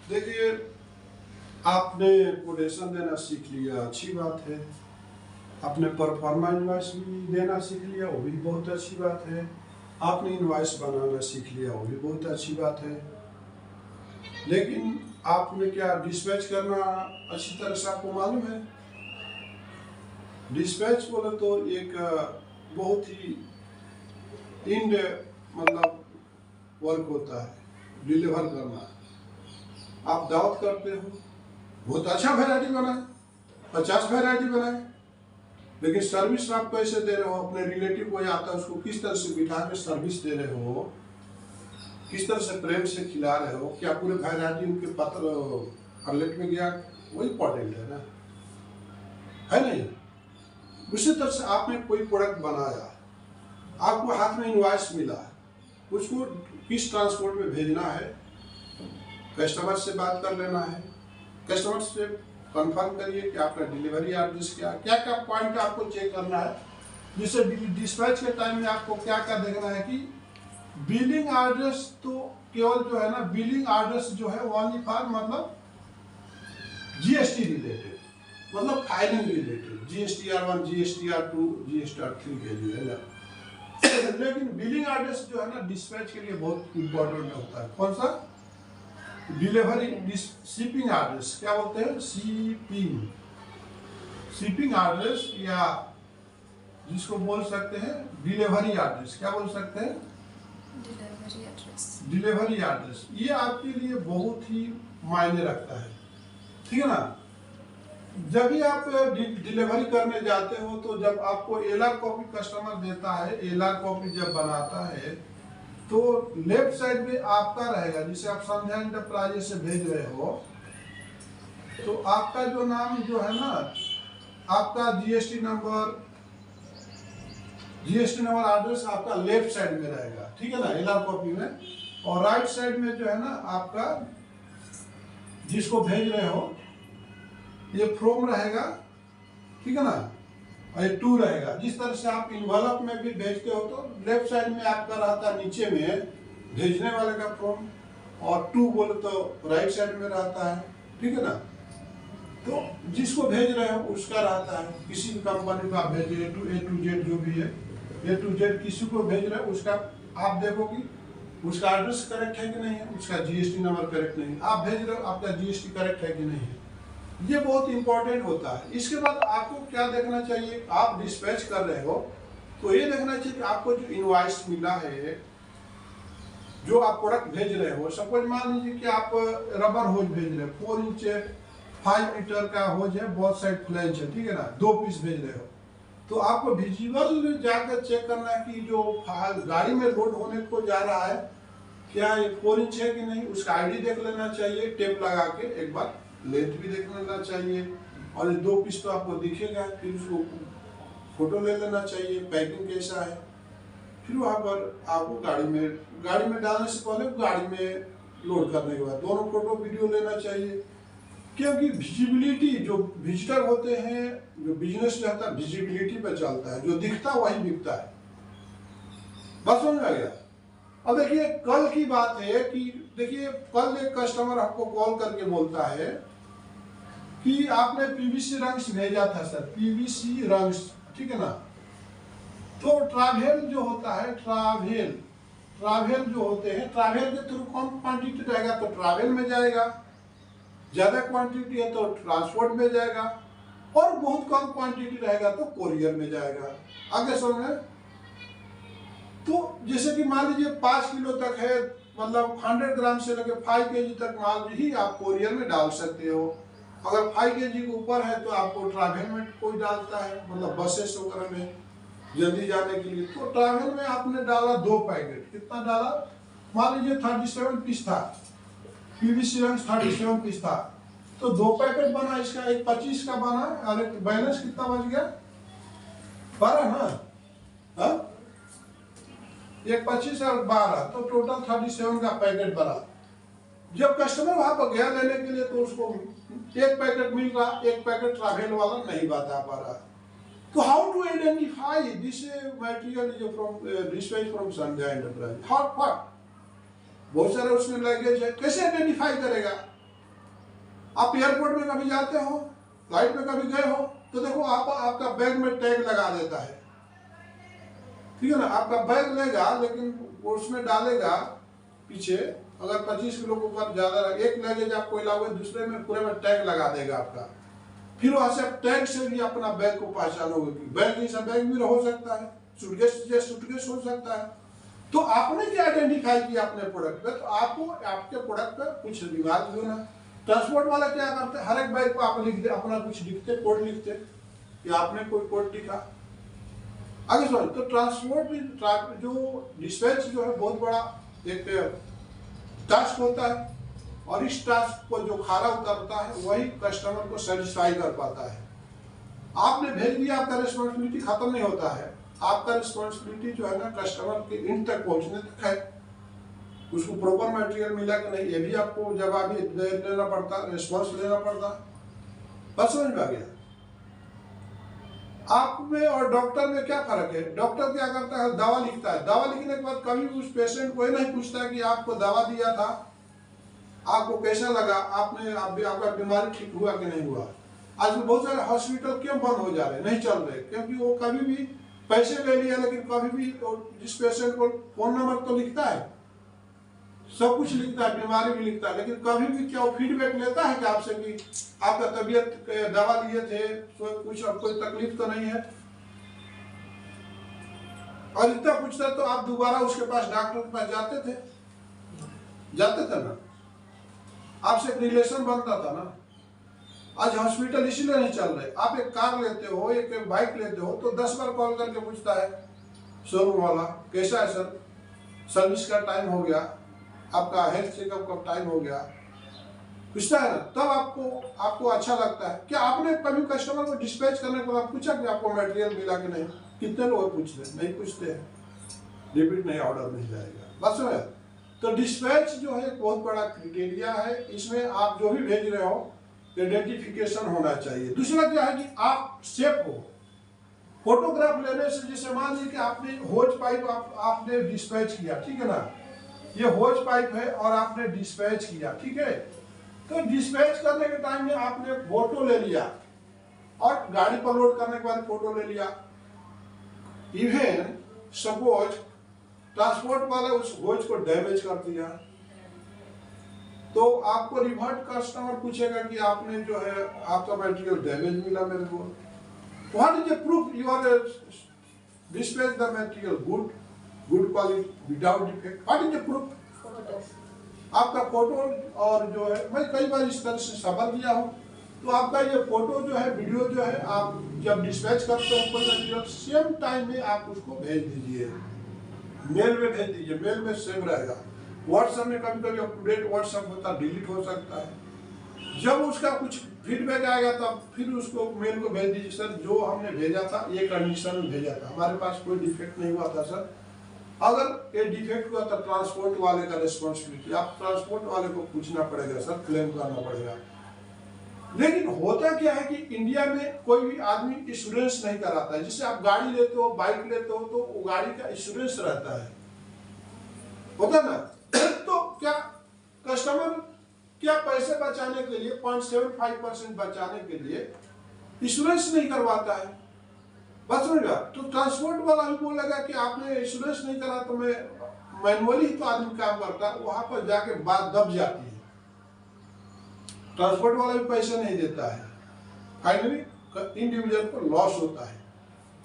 देखिए, आपने कोटेशन देना सीख लिया, अच्छी बात है। आपने परफॉर्मा इनवॉइस भी देना सीख लिया, वो भी बहुत अच्छी बात है। आपने इनवॉइस बनाना सीख लिया, वो भी बहुत अच्छी बात है। लेकिन आपने क्या डिस्पैच करना अच्छी तरह से आपको मालूम है? डिस्पैच बोले तो एक बहुत ही इंड मतलब वर्क होता है डिलीवर करना। आप दावत करते हो, बहुत अच्छा वैरायटी बनाए, 50 वैरायटी बनाए, लेकिन सर्विस आप कैसे दे रहे हो? अपने रिलेटिव को आता है उसको किस तरह से बिठा के सर्विस दे रहे हो, किस तरह से प्रेम से खिला रहे हो, क्या पूरे वैरायटी उनके पत्र प्लेट में गया, वो इम्पोर्टेंट है ना, है नहीं? उसी तरह से आपने कोई प्रोडक्ट बनाया, आपको हाथ में इनवॉइस मिला, उसको किस ट्रांसपोर्ट में भेजना है, कस्टमर से बात कर लेना है, कस्टमर से कंफर्म करिए कि आपका डिलीवरी एड्रेस क्या क्या पॉइंट आपको चेक करना है, जिससे डिस्पैच के टाइम में आपको क्या क्या देखना है कि बिलिंग एड्रेस तो केवल जो है ना, बिलिंग एड्रेस जो है ओनली फॉर मतलब जीएसटी रिलेटेड, मतलब filing related, GSTR1, GSTR2, GSTR3 के लिए है ना। लेकिन बिलिंग एड्रेस जो है ना डिस्पैच के लिए बहुत इंपॉर्टेंट होता है। कौन सा? डिलीवरी शिपिंग एड्रेस, क्या बोलते हैं? शिपिंग एड्रेस, या जिसको बोल सकते हैं डिलीवरी एड्रेस। क्या बोल सकते हैं? Delivery address. डिलीवरी एड्रेस ये आपके लिए बहुत ही मायने रखता है, ठीक है ना। जब भी आप डिलीवरी करने जाते हो तो जब आपको एलआर कॉपी कस्टमर देता है, एलआर कॉपी जब बनाता है तो लेफ्ट साइड में आपका रहेगा, जिसे आप संध्या एंटरप्राइजेस से भेज रहे हो, तो आपका जो नाम जो है ना, आपका जीएसटी नंबर एड्रेस आपका लेफ्ट साइड में रहेगा, ठीक है ना, एलआर कॉपी में। और राइट साइड में जो है ना आपका जिसको भेज रहे हो ये फ्रॉम रहेगा, ठीक है ना, और ये टू रहेगा। जिस तरह से आप इन्वॉल्व में भी भेजते हो तो लेफ्ट साइड में आपका रहता है नीचे में भेजने वाले का फ्रॉम, और टू बोले तो राइट साइड में रहता है, ठीक है ना। तो जिसको भेज रहे हो उसका रहता है, किसी भी कंपनी को आप भेजिए A to Z जो भी है, A to Z किसी को भेज रहे हो उसका आप देखो कि उसका एड्रेस करेक्ट है कि नहीं है, उसका जीएसटी नंबर करेक्ट नहीं है, आप भेज रहे हो आपका जीएसटी करेक्ट है कि नहीं है, ये बहुत इंपॉर्टेंट होता है। इसके बाद आपको क्या देखना चाहिए? आप डिस्पैच कर रहे हो तो ये देखना चाहिए कि आपको जो इनवॉइस मिला है, जो आप प्रोडक्ट भेज रहे हो, सपोज मान लीजिए कि आप रबर होज भेज रहे हो, 4 इंच 5 मीटर का होज है, बहुत साइड फ्लैंज है, ठीक है ना, 2 पीस भेज रहे हो, तो आपको विजुअल जाकर चेक करना है कि जो गाड़ी में लोड होने को जा रहा है क्या ये 4 इंच है कि नहीं, उसका आईडी देख लेना चाहिए, टेप लगा के एक बार लेंथ भी देख लेना चाहिए, और ये 2 पीस तो आपको दिखेगा, फिर उसको फोटो ले लेना चाहिए, पैकिंग कैसा है, फिर वहाँ पर आपको गाड़ी में डालने से पहले गाड़ी में लोड करने के बाद दोनों फोटो वीडियो लेना चाहिए, क्योंकि विजिबिलिटी जो विजिटर होते हैं, जो बिजनेस रहता है विजिबिलिटी पे चलता है, जो दिखता वही बिकता है। बस समझ में आ गया? अब देखिए कल की बात है कि देखिए कल एक कस्टमर आपको कॉल करके बोलता है कि आपने पीवीसी रंग्स भेजा था सर, पीवीसी रंग्स, ठीक है ना। तो ट्रैवल जो होता है, ट्रैवल जो होते हैं, ट्रैवल के थ्रू कम क्वांटिटी रहेगा तो ट्रैवल में जाएगा, ज्यादा क्वांटिटी है तो ट्रांसपोर्ट में जाएगा, और बहुत कम क्वांटिटी रहेगा तो कोरियर में जाएगा। आगे समझ? तो जैसे कि मान लीजिए 5 किलो तक है, मतलब 100 ग्राम से लेकर 5 केजी तक माल ही आप कोरियर में डाल सकते हो। अगर 5 केजी के ऊपर है तो आपको ट्रैवल में कोई डालता है, मतलब बसेस वगैरह में जल्दी जाने के लिए, तो ट्रैवल में आपने डाला 2 पैकेट, कितना डाला? मान लीजिए 37 पीस था, पीवीसी रंग 37 पीस था, तो 2 पैकेट बना, इसका एक 25 का बना, और एक बैलेंस कितना बच गया? 12 ना, हाँ, एक 25 और 12, तो टोटल 37 का पैकेट बना। जब कस्टमर वहां पर गया लेने के लिए तो उसको एक पैकेट मिल रहा, एक पैकेट ट्रैवल वाला नहीं बता पा रहा। तो how to identify this material is from dispatch from Sandhya enterprise? How what? बहुत सारे उसमें लैंग्वेज है, कैसे आइडेंटिफाई करेगा? आप एयरपोर्ट में कभी जाते हो, फ्लाइट में कभी गए हो, तो देखो आपका बैग में टैग लगा देता है, ठीक है ना। आपका बैग लेगा लेकिन उसमें डालेगा पीछे, अगर 25 किलो के ऊपर ज्यादा, एक लगेज आपको अलावा दूसरे में पूरे में टैग लगा देगा आपका। फिर वहां से टैग से भी अपना बैग को पहचानोगे कि बैग जैसा बैग भी हो सकता है, सूटकेस जैसा सूटकेस हो सकता है। तो आपने क्या आइडेंटिफाई किया अपने प्रोडक्ट पे, तो आपको आपके प्रोडक्ट पे कुछ दिमाग भी होना। ट्रांसपोर्ट वाला क्या करते हैं, हर एक बैग को आप लिखते, अपना कुछ लिखते, कोड लिखते, या आपने कोई कोड लिखा आगे समझ। तो ट्रांसपोर्ट जो डिस्पैच जो है बहुत बड़ा एक टास्क होता है, और इस टास्क को जो खारा उतारता है वही कस्टमर को सेटिस्फाई कर पाता है। आपने भेज दिया, आपका रिस्पॉन्सिबिलिटी खत्म नहीं होता है। आपका रिस्पॉन्सिबिलिटी जो है ना कस्टमर के इन तक पहुंचने तक है, उसको प्रॉपर मटेरियल मिला कि नहीं ये भी आपको जवाब लेना पड़ता, रिस्पॉन्स लेना पड़ता। बस समझ में आ गया। आप में और डॉक्टर में क्या फर्क है, डॉक्टर क्या करता है, दवा लिखता है, दवा लिखने के बाद कभी भी उस पेशेंट को ये नहीं पूछता कि आपको दवा दिया था, आपको कैसा लगा, आपका बीमारी ठीक हुआ कि नहीं हुआ। आज बहुत सारे हॉस्पिटल क्यों बंद हो जा रहे, नहीं चल रहे, क्योंकि वो कभी भी पैसे ले लिया लेकिन कभी भी जिस पेशेंट को फोन नंबर तो लिखता है, सब कुछ लिखता है, बीमारी भी लिखता है, लेकिन कभी भी क्या वो फीडबैक लेता है कि आपसे कि आपका तबीयत दवा लिए थे तो कुछ अब कोई तकलीफ तो नहीं है। और इतना पूछता तो आप दोबारा उसके पास डॉक्टर के पास जाते थे ना, आपसे एक रिलेशन बनता था ना। आज हॉस्पिटल इसीलिए नहीं चल रहे। आप एक कार लेते हो, एक बाइक लेते हो तो 10 बार कॉल करके पूछता है शोरूम वाला, कैसा है सर, सर्विस का टाइम हो गया, आपका हेल्थ चेकअप का टाइम हो गया, पूछता है ना। तब आपको अच्छा लगता है। क्या आपने कभी कस्टमर को डिस्पैच करने के बाद पूछा कि आपको मटेरियल मिला कि नहीं? कितने लोग पूछते हैं? नहीं पूछते हैं, रिपीट नहीं, ऑर्डर नहीं जाएगा। बस है। तो डिस्पैच जो है एक बहुत बड़ा क्राइटेरिया है, इसमें आप जो भी भेज रहे हो आइडेंटिफिकेशन होना चाहिए। दूसरा क्या है कि आप सेफ हो। फोटोग्राफ लेने से, जैसे मान लीजिए कि आपने होज पाइप आपने डिस्पैच किया, ठीक है ना, ये होज पाइप है और आपने डिस्पैच किया, ठीक है। तो डिस्पैच करने के टाइम में आपने फोटो ले लिया और गाड़ी पर लोड करने के बाद फोटो ले लिया। इवन सपोज ट्रांसपोर्ट वाला उस होज को डैमेज कर दिया, तो आपको रिवर्ट कस्टमर पूछेगा कि आपने जो है आपका मटेरियल डैमेज मिला मेरे को। What is the proof you are dispatch the material good quality without defect? What is the proof? आपका फोटो, और जो है मैं कई बार इस तरह से सवाल दिया हूँ, तो आपका ये फोटो जो है, वीडियो जो है, आप जब डिस्पैच करते हो कोई मटेरियल, सेम टाइम में आप उसको भेज दीजिए, मेल में भेज दीजिए, मेल में सेव रहेगा। व्हाट्सएप में कभी कभी अप टू डेट व्हाट्सएप होता है, डिलीट हो सकता है। जब उसका कुछ फीडबैक आएगा तब फिर उसको मेल को भेज दीजिए, सर जो हमने भेजा था ये कंडीशन में भेजा था, हमारे पास कोई डिफेक्ट नहीं हुआ था सर, अगर ये डिफेक्ट हुआ तो ट्रांसपोर्ट वाले का रिस्पॉन्सिबिलिटी, आप ट्रांसपोर्ट वाले को पूछना पड़ेगा सर, क्लेम करना पड़ेगा। लेकिन होता क्या है कि इंडिया में कोई भी आदमी इंश्योरेंस नहीं कराता है। जैसे आप गाड़ी लेते हो, बाइक लेते हो, तो वो गाड़ी का इंश्योरेंस रहता है, होता ना। तो क्या कस्टमर क्या पैसे बचाने के लिए 0.75% बचाने के लिए इंश्योरेंस नहीं करवाता है? बस समझ गया। तो ट्रांसपोर्ट वाला भी बोलेगा कि आपने इंश्योरेंस नहीं करा तो मैं मैनुअली ही तो आदमी काम करता है, वहां पर जाके बात दब जाती है, ट्रांसपोर्ट वाला भी पैसे नहीं देता है, फाइनली इंडिविजुअल को लॉस होता है।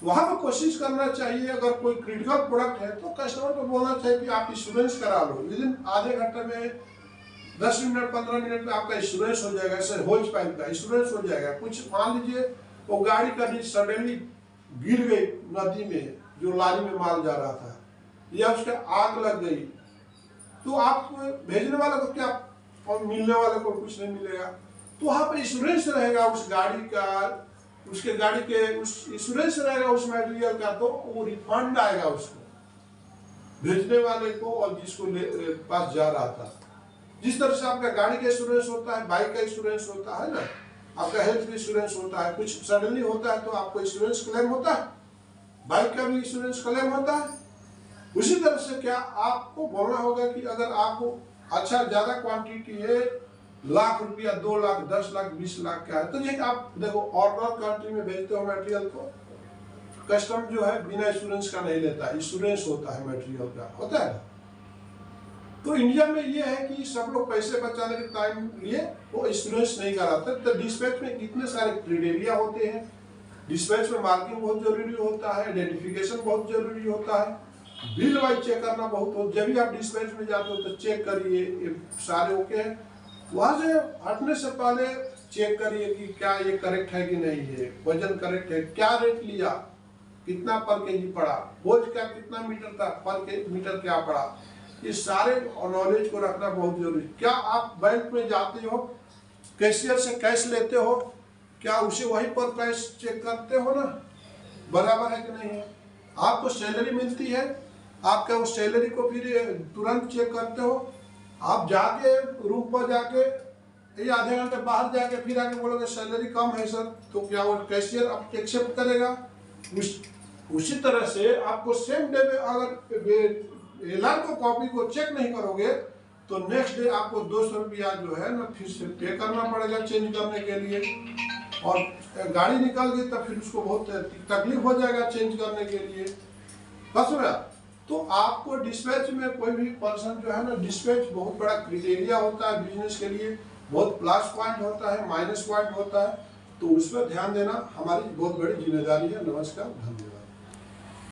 वहां पर कोशिश करना चाहिए, अगर कोई क्रिटिकल प्रोडक्ट है तो कस्टमर को बोलना चाहिए कि आप इंश्योरेंस करा लो, विदिन आधे घंटे में 10 मिनट 15 मिनट में आपका इंश्योरेंस हो जाएगा। सर होज पाइप का इंश्योरेंस हो जाएगा। कुछ मान लीजिए वो गाड़ी कभी सडनली गिर गई नदी में, जो लारी में माल जा रहा था, या उसका आग लग गई, तो आप भेजने वाले को क्या और मिलने वाले को कुछ नहीं मिलेगा। तो वहां पर इंश्योरेंस रहेगा उस गाड़ी का, उसके गाड़ी के उस इंश्योरेंस रहेगा उस मटेरियल का, तो वो रिफंड आएगा उसको, भेजने वाले को और जिसको पास जा रहा था। जिस तरह से आपका गाड़ी का इंश्योरेंस होता है, बाइक का इंश्योरेंस होता है ना, आपका हेल्थ इंश्योरेंस होता है, कुछ सडनली होता है तो आपको इंश्योरेंस क्लेम होता है, बाइक का भी इंश्योरेंस क्लेम होता है। उसी तरह से क्या आपको बोलना होगा कि अगर आपको अच्छा ज्यादा क्वांटिटी है लाख रुपया, 2 लाख, 10 लाख, 20 लाख का है। तो ये आप देखो ऑर्डर कंट्री में भेजते हो मटेरियल को, कस्टम जो है बिना इंश्योरेंस का नहीं लेता, इंश्योरेंस होता है मटेरियल का, होता है। तो इंडिया में ये है कि सब लोग पैसे बचाने के टाइम लिए वो इंश्योरेंस नहीं कराते। तो डिस्पैच में कितने सारे क्राइटेरिया होते हैं। डिस्पैच में मार्किंग बहुत जरूरी होता है, आइडेंटिफिकेशन बहुत जरूरी होता है, बिल वाइज चेक करना बहुत हो। जब भी आप डिस्पैच में जाते हो तो चेक करिए ये सारे ओके हैं। वहां से हटने से पहले चेक करिए कि क्या ये करेक्ट है कि नहीं है, वजन करेक्ट है, क्या रेट लिया, कितना पर केजी पड़ा, बोझ का कितना मीटर था, पर मीटर क्या पड़ा। ये सारे नॉलेज को रखना बहुत जरूरी। क्या आप बैंक में जाते हो, कैशियर से कैश लेते हो, क्या उसे वहीं पर कैश चेक करते हो ना, बराबर है कि नहीं है। आपको सैलरी मिलती है, आपका उस सैलरी को फिर तुरंत चेक करते हो। आप जाके रूम पर जाके ये आधे घंटे बाहर जाके फिर आके बोलोगे सैलरी कम है सर, तो क्या वो कैशियर आप एक्सेप्ट करेगा। उसी तरह से आपको सेम डे में अगर एलआर को कॉपी को चेक नहीं करोगे तो नेक्स्ट डे आपको 200 रुपया जो है ना फिर से पे करना पड़ेगा चेंज करने के लिए। और गाड़ी निकल गई तब फिर उसको बहुत तकलीफ हो जाएगा चेंज करने के लिए, बस में। तो आपको डिस्पैच में कोई भी पर्सन जो है ना, डिस्पैच बहुत बड़ा क्राइटेरिया होता है बिजनेस के लिए, बहुत प्लस पॉइंट होता है, माइनस पॉइंट होता है। तो उस पर ध्यान देना हमारी बहुत बड़ी जिम्मेदारी है। नमस्कार, धन्यवाद।